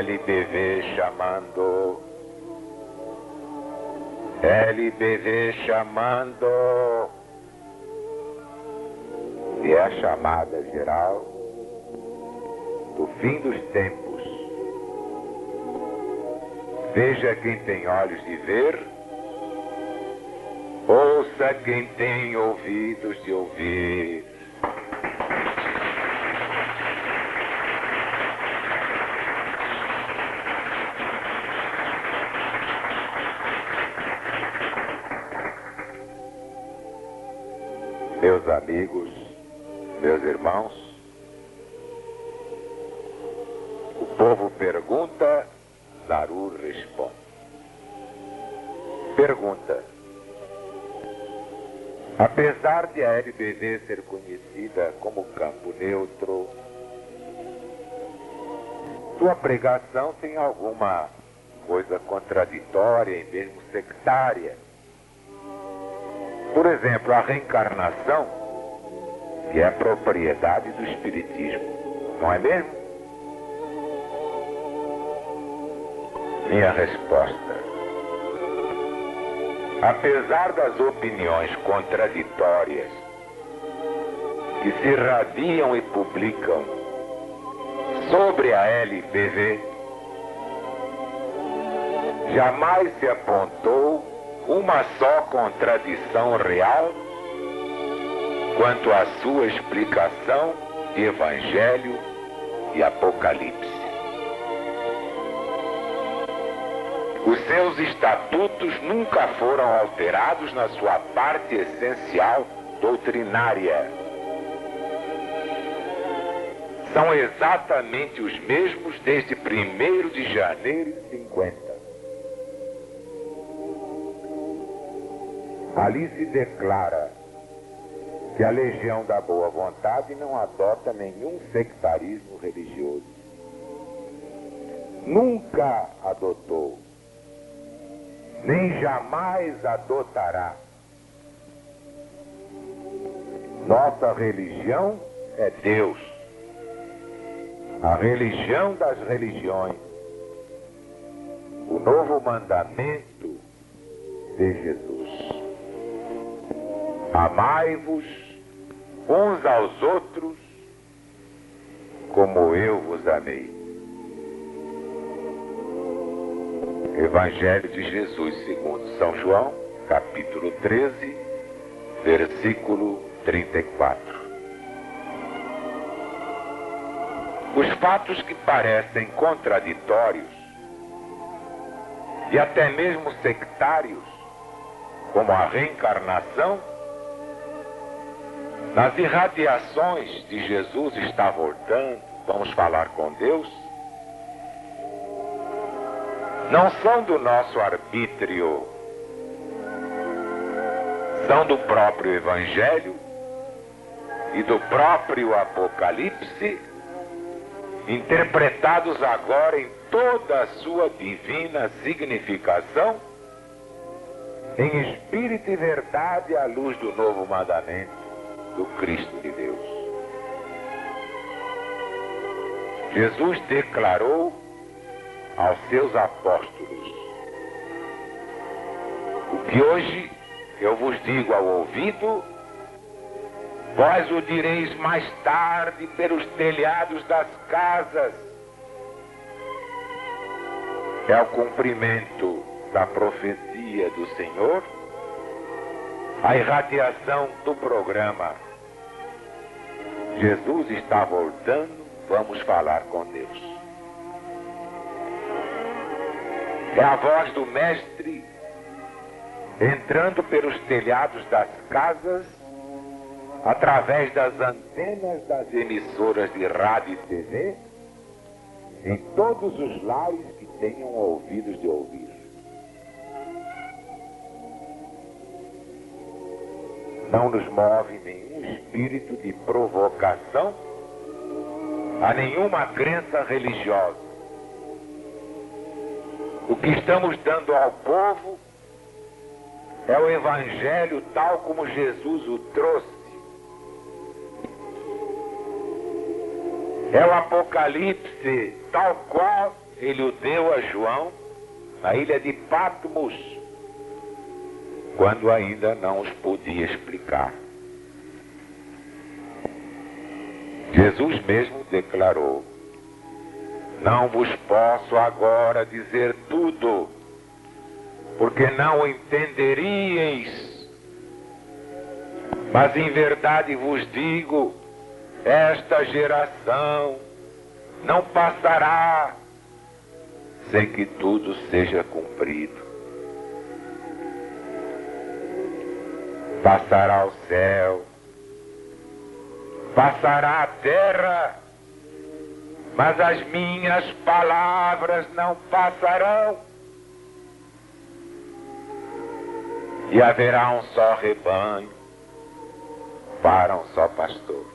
LBV chamando. LBV chamando. E é a chamada geral do fim dos tempos. Veja quem tem olhos de ver, ouça quem tem ouvidos de ouvir. Meus amigos, meus irmãos, o povo pergunta, Naru responde. Pergunta: apesar de a LBV ser conhecida como campo neutro, sua pregação tem alguma coisa contraditória e mesmo sectária? Por exemplo, a reencarnação, que é a propriedade do Espiritismo, não é mesmo? Minha resposta: apesar das opiniões contraditórias que se irradiam e publicam sobre a LBV, jamais se apontou uma só contradição real quanto à sua explicação de Evangelho e Apocalipse. Os seus estatutos nunca foram alterados na sua parte essencial doutrinária. São exatamente os mesmos desde 1º de janeiro de 50. Ali se declara que a Legião da Boa Vontade não adota nenhum sectarismo religioso. Nunca adotou, nem jamais adotará. Nossa religião é Deus, a religião das religiões, o novo mandamento de Jesus. Amai-vos uns aos outros como eu vos amei. Evangelho de Jesus segundo São João, capítulo 13, versículo 34. Os fatos que parecem contraditórios e até mesmo sectários, como a reencarnação, nas irradiações de Jesus está voltando, vamos falar com Deus, não são do nosso arbítrio, são do próprio Evangelho e do próprio Apocalipse, interpretados agora em toda a sua divina significação, em espírito e verdade à luz do novo mandamento do Cristo de Deus. Jesus declarou aos seus apóstolos: o que hoje eu vos digo ao ouvido, vós o direis mais tarde pelos telhados das casas. É o cumprimento da profecia do Senhor, a irradiação do programa. Jesus está voltando, vamos falar com Deus. É a voz do Mestre entrando pelos telhados das casas, através das antenas das emissoras de rádio e TV, em todos os lares que tenham ouvidos de ouvir. Não nos move nenhum espírito de provocação a nenhuma crença religiosa. O que estamos dando ao povo é o Evangelho tal como Jesus o trouxe. É o Apocalipse tal qual ele o deu a João na ilha de Patmos, quando ainda não os podia explicar. Jesus mesmo declarou: não vos posso agora dizer tudo, porque não o entenderíeis. Mas em verdade vos digo, esta geração não passará sem que tudo seja cumprido. Passará o céu, passará a terra, mas as minhas palavras não passarão. E haverá um só rebanho para um só pastor.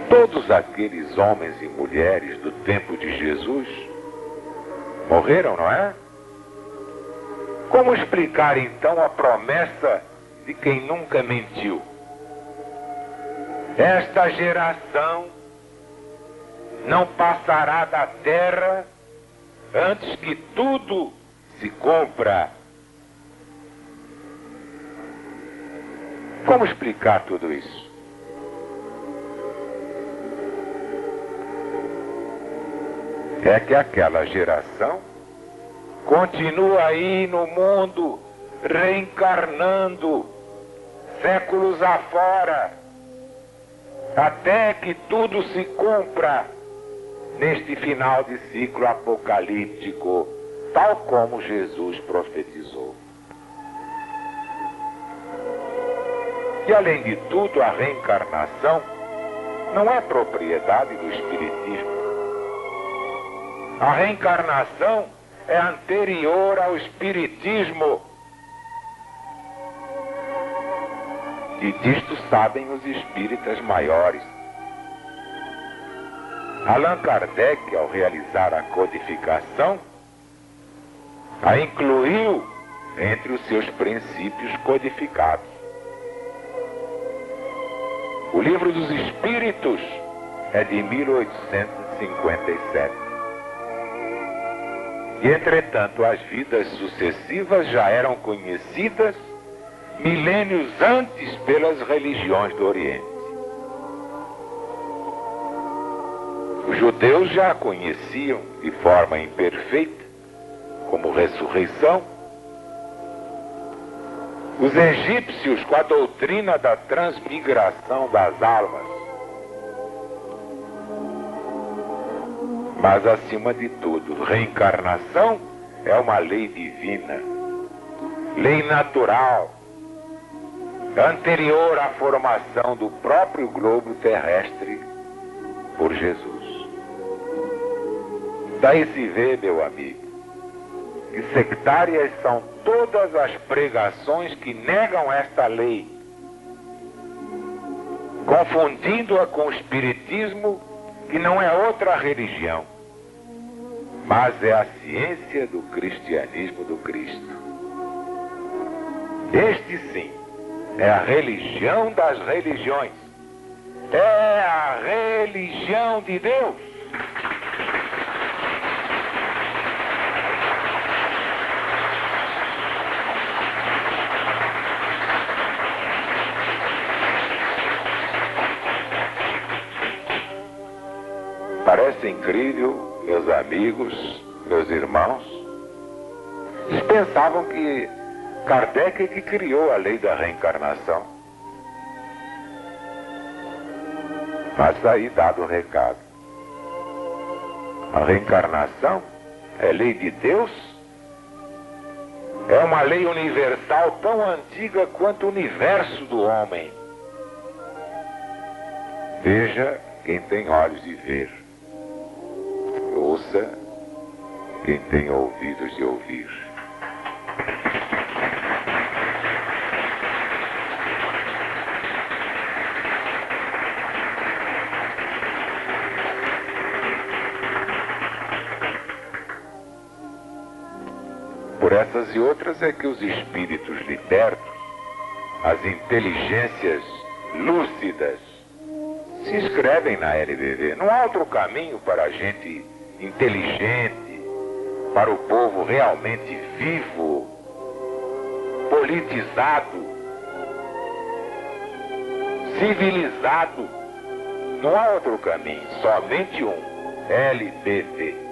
Todos aqueles homens e mulheres do tempo de Jesus morreram, não é? Como explicar então a promessa de quem nunca mentiu? Esta geração não passará da terra antes que tudo se cumpra. Como explicar tudo isso? É que aquela geração continua aí no mundo, reencarnando, séculos afora, até que tudo se cumpra neste final de ciclo apocalíptico, tal como Jesus profetizou. E além de tudo, a reencarnação não é propriedade do Espiritismo. A reencarnação é anterior ao Espiritismo. E disto sabem os espíritas maiores. Allan Kardec, ao realizar a codificação, a incluiu entre os seus princípios codificados. O Livro dos Espíritos é de 1857. E, entretanto, as vidas sucessivas já eram conhecidas milênios antes pelas religiões do Oriente. Os judeus já a conheciam de forma imperfeita, como ressurreição. Os egípcios com a doutrina da transmigração das almas. Mas, acima de tudo, reencarnação é uma lei divina, lei natural, anterior à formação do próprio globo terrestre por Jesus. Daí se vê, meu amigo, que sectárias são todas as pregações que negam esta lei, confundindo-a com o Espiritismo, que não é outra religião, mas é a ciência do cristianismo do Cristo. Este sim é a religião das religiões, é a religião de Deus. Parece incrível, meus amigos, meus irmãos. Eles pensavam que Kardec é que criou a lei da reencarnação. Mas aí dado o recado. A reencarnação é lei de Deus, é uma lei universal tão antiga quanto o universo do homem. Veja quem tem olhos de ver. Ouça quem tem ouvidos de ouvir. Por essas e outras é que os espíritos libertos, as inteligências lúcidas, se inscrevem na LBV. Não há outro caminho para a gente inteligente, para o povo realmente vivo, politizado, civilizado. Não há outro caminho, somente um: LBV.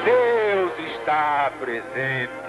Deus está presente.